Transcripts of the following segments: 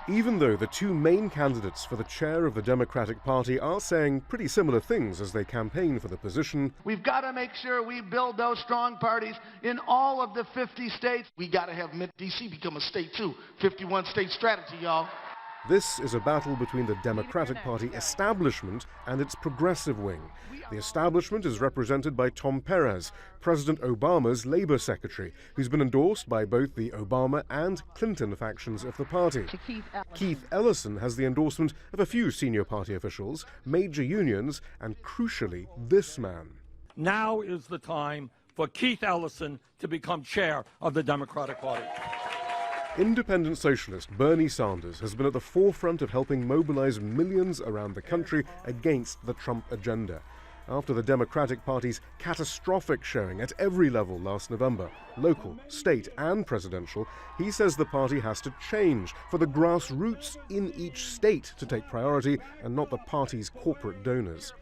Even though the two main candidates for the chair of the Democratic Party are saying pretty similar things as they campaign for the position, we've got to make sure we build those strong parties in all of the 50 states. We got to have D.C. become a state too. 51-state strategy, y'all. this is a battle between the Democratic Party establishment and its progressive wing. The establishment is represented by Tom Perez, President Obama's Labor Secretary, who's been endorsed by both the Obama and Clinton factions of the party. Keith Ellison has the endorsement of a few senior party officials, major unions, and crucially, this man. Now is the time for Keith Ellison to become chair of the Democratic Party. Independent socialist Bernie Sanders has been at the forefront of helping mobilize millions around the country against the Trump agenda. After the Democratic Party's catastrophic showing at every level last November, local, state, and presidential, he says the party has to change for the grassroots in each state to take priority and not the party's corporate donors.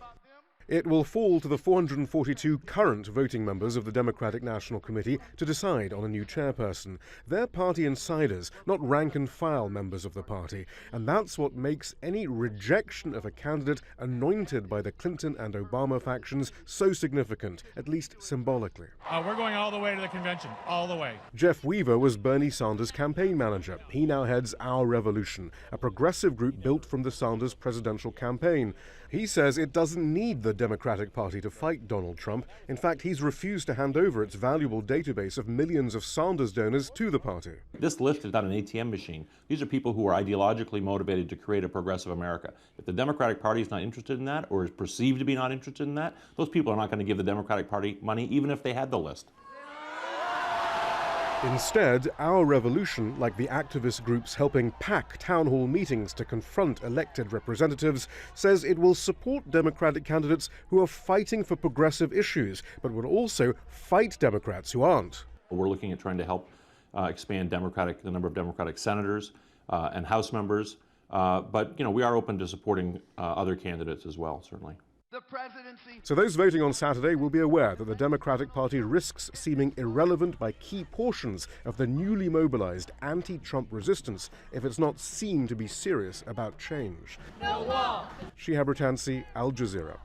It will fall to the 442 current voting members of the Democratic National Committee to decide on a new chairperson. They're party insiders, not rank-and-file members of the party, and that's what makes any rejection of a candidate anointed by the Clinton and Obama factions so significant, at least symbolically. We're going all the way to the convention, all the way. Jeff Weaver was Bernie Sanders' campaign manager. He now heads Our Revolution, a progressive group built from the Sanders presidential campaign. He says it doesn't need the Democratic Party to fight Donald Trump. In fact, he's refused to hand over its valuable database of millions of Sanders donors to the party. This list is not an ATM machine. These are people who are ideologically motivated to create a progressive America. If the Democratic Party is not interested in that, or is perceived to be not interested in that, those people are not going to give the Democratic Party money, even if they had the list. Instead, Our Revolution, like the activist groups helping pack town hall meetings to confront elected representatives, says it will support Democratic candidates who are fighting for progressive issues, but will also fight Democrats who aren't. We're looking at trying to help expand the number of Democratic senators and House members, but we are open to supporting other candidates as well, certainly. So those voting on Saturday will be aware that the Democratic Party risks seeming irrelevant by key portions of the newly mobilized anti-Trump resistance if it's not seen to be serious about change. No wall. Shihab Rattansi, Al Jazeera.